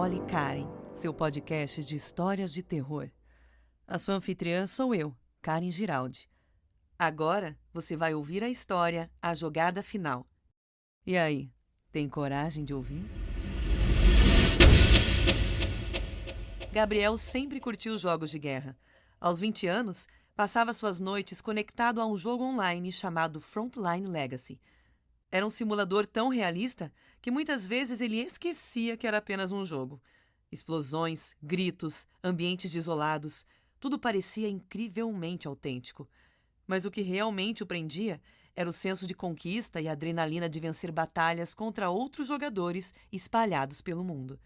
Molly Karen, seu podcast de histórias de terror. A sua anfitriã sou eu, Karen Giraldi. Agora você vai ouvir a história A Jogada Final. E aí, tem coragem de ouvir? Gabriel sempre curtiu jogos de guerra. Aos 20 anos, passava suas noites conectado a um jogo online chamado Frontline Legacy. Era um simulador tão realista que muitas vezes ele esquecia que era apenas um jogo. Explosões, gritos, ambientes desolados, tudo parecia incrivelmente autêntico. Mas o que realmente o prendia era o senso de conquista e a adrenalina de vencer batalhas contra outros jogadores espalhados pelo mundo.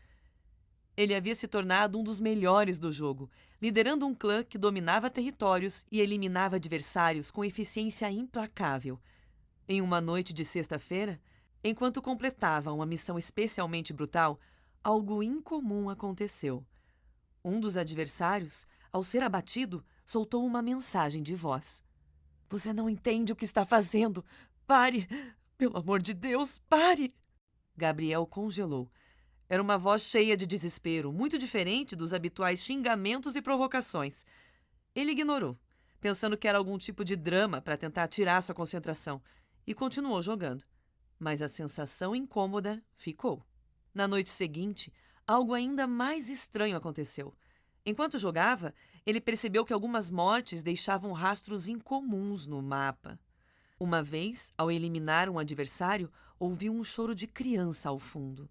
Ele havia se tornado um dos melhores do jogo, liderando um clã que dominava territórios e eliminava adversários com eficiência implacável. Em uma noite de sexta-feira, enquanto completava uma missão especialmente brutal, algo incomum aconteceu. Um dos adversários, ao ser abatido, soltou uma mensagem de voz. "Você não entende o que está fazendo! Pare! Pelo amor de Deus, pare!" Gabriel congelou. Era uma voz cheia de desespero, muito diferente dos habituais xingamentos e provocações. Ele ignorou, pensando que era algum tipo de drama para tentar tirar sua concentração, e continuou jogando. Mas a sensação incômoda ficou. Na noite seguinte, algo ainda mais estranho aconteceu. Enquanto jogava, ele percebeu que algumas mortes deixavam rastros incomuns no mapa. Uma vez, ao eliminar um adversário, ouviu um choro de criança ao fundo.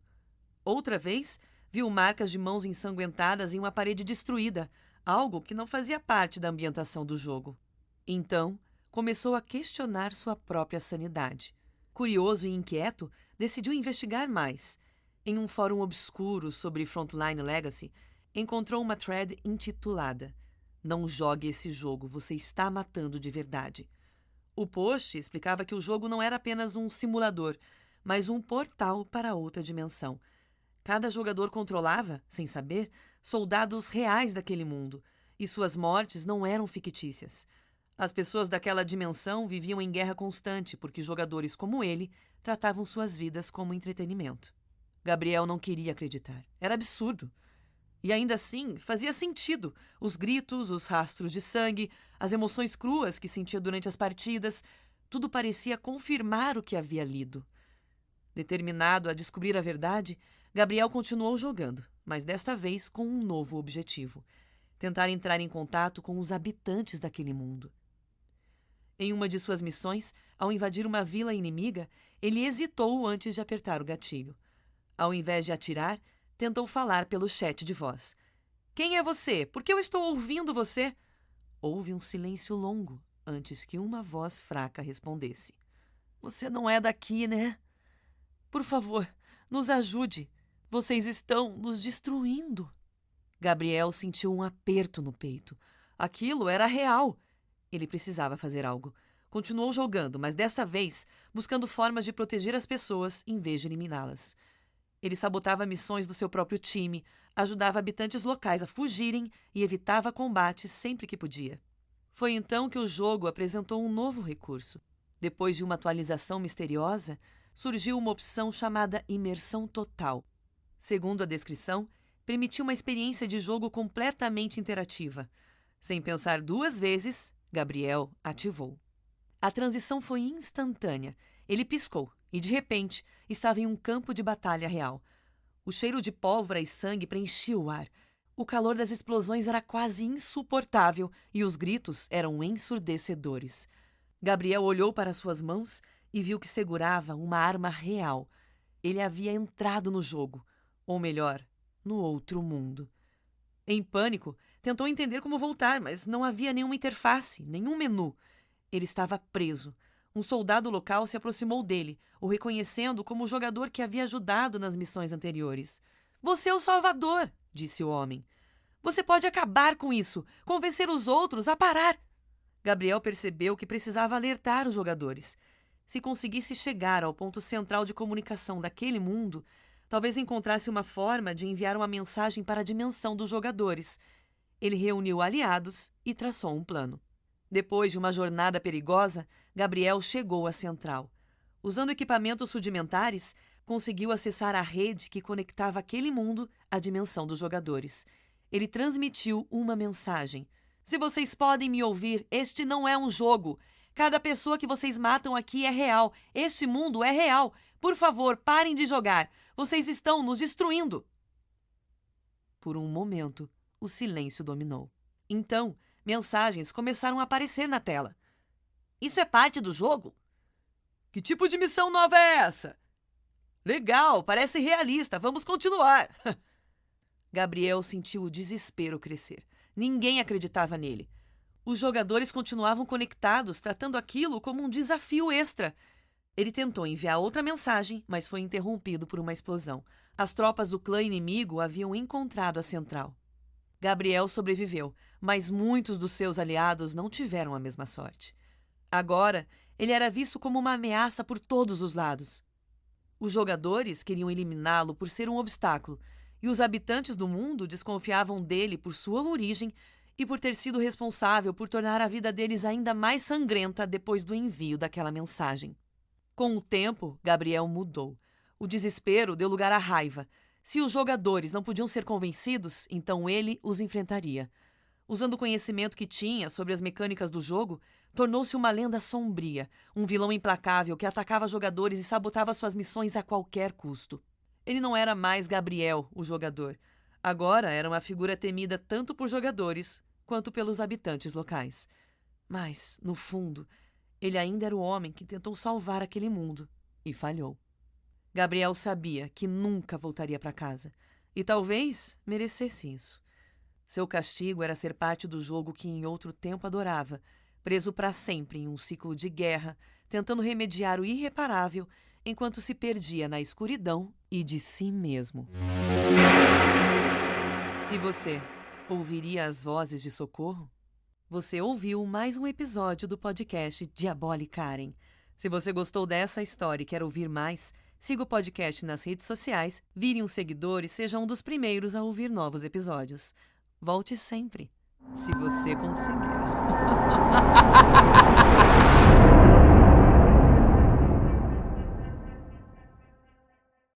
Outra vez, viu marcas de mãos ensanguentadas em uma parede destruída, algo que não fazia parte da ambientação do jogo. Então, começou a questionar sua própria sanidade. Curioso e inquieto, decidiu investigar mais. Em um fórum obscuro sobre Frontline Legacy, encontrou uma thread intitulada "Não jogue esse jogo, você está matando de verdade". O post explicava que o jogo não era apenas um simulador, mas um portal para outra dimensão. Cada jogador controlava, sem saber, soldados reais daquele mundo, e suas mortes não eram fictícias. As pessoas daquela dimensão viviam em guerra constante porque jogadores como ele tratavam suas vidas como entretenimento. Gabriel não queria acreditar. Era absurdo. E ainda assim, fazia sentido. Os gritos, os rastros de sangue, as emoções cruas que sentia durante as partidas, tudo parecia confirmar o que havia lido. Determinado a descobrir a verdade, Gabriel continuou jogando, mas desta vez com um novo objetivo: tentar entrar em contato com os habitantes daquele mundo. Em uma de suas missões, ao invadir uma vila inimiga, ele hesitou antes de apertar o gatilho. Ao invés de atirar, tentou falar pelo chat de voz. "Quem é você? Por que eu estou ouvindo você?" Houve um silêncio longo antes que uma voz fraca respondesse. "Você não é daqui, né? Por favor, nos ajude. Vocês estão nos destruindo." Gabriel sentiu um aperto no peito. Aquilo era real. Ele precisava fazer algo. Continuou jogando, mas desta vez buscando formas de proteger as pessoas em vez de eliminá-las. Ele sabotava missões do seu próprio time, ajudava habitantes locais a fugirem e evitava combates sempre que podia. Foi então que o jogo apresentou um novo recurso. Depois de uma atualização misteriosa, surgiu uma opção chamada Imersão Total. Segundo a descrição, permitiu uma experiência de jogo completamente interativa. Sem pensar duas vezes, Gabriel ativou. A transição foi instantânea. Ele piscou e, de repente, estava em um campo de batalha real. O cheiro de pólvora e sangue preenchia o ar. O calor das explosões era quase insuportável e os gritos eram ensurdecedores. Gabriel olhou para suas mãos e viu que segurava uma arma real. Ele havia entrado no jogo, ou melhor, no outro mundo. Em pânico, tentou entender como voltar, mas não havia nenhuma interface, nenhum menu. Ele estava preso. Um soldado local se aproximou dele, o reconhecendo como o jogador que havia ajudado nas missões anteriores. "Você é o Salvador", disse o homem. "Você pode acabar com isso, convencer os outros a parar." Gabriel percebeu que precisava alertar os jogadores. Se conseguisse chegar ao ponto central de comunicação daquele mundo, talvez encontrasse uma forma de enviar uma mensagem para a dimensão dos jogadores. Ele reuniu aliados e traçou um plano. Depois de uma jornada perigosa, Gabriel chegou à central. Usando equipamentos rudimentares, conseguiu acessar a rede que conectava aquele mundo à dimensão dos jogadores. Ele transmitiu uma mensagem. Se vocês podem me ouvir, este não é um jogo. Cada pessoa que vocês matam aqui é real. Este mundo é real. Por favor, parem de jogar. Vocês estão nos destruindo. Por um momento, o silêncio dominou. Então, mensagens começaram a aparecer na tela. Isso é parte do jogo? Que tipo de missão nova é essa? Legal, parece realista. Vamos continuar. Gabriel sentiu o desespero crescer. Ninguém acreditava nele. Os jogadores continuavam conectados, tratando aquilo como um desafio extra. Ele tentou enviar outra mensagem, mas foi interrompido por uma explosão. As tropas do clã inimigo haviam encontrado a central. Gabriel sobreviveu, mas muitos dos seus aliados não tiveram a mesma sorte. Agora, ele era visto como uma ameaça por todos os lados. Os jogadores queriam eliminá-lo por ser um obstáculo, e os habitantes do mundo desconfiavam dele por sua origem e por ter sido responsável por tornar a vida deles ainda mais sangrenta depois do envio daquela mensagem. Com o tempo, Gabriel mudou. O desespero deu lugar à raiva. Se os jogadores não podiam ser convencidos, então ele os enfrentaria. Usando o conhecimento que tinha sobre as mecânicas do jogo, tornou-se uma lenda sombria, um vilão implacável que atacava jogadores e sabotava suas missões a qualquer custo. Ele não era mais Gabriel, o jogador. Agora era uma figura temida tanto por jogadores quanto pelos habitantes locais. Mas, no fundo, ele ainda era o homem que tentou salvar aquele mundo e falhou. Gabriel sabia que nunca voltaria para casa e talvez merecesse isso. Seu castigo era ser parte do jogo que em outro tempo adorava, preso para sempre em um ciclo de guerra, tentando remediar o irreparável enquanto se perdia na escuridão e de si mesmo. E você, ouviria as vozes de socorro? Você ouviu mais um episódio do podcast Diabolicaren. Se você gostou dessa história e quer ouvir mais, siga o podcast nas redes sociais, vire um seguidor e seja um dos primeiros a ouvir novos episódios. Volte sempre, se você conseguir.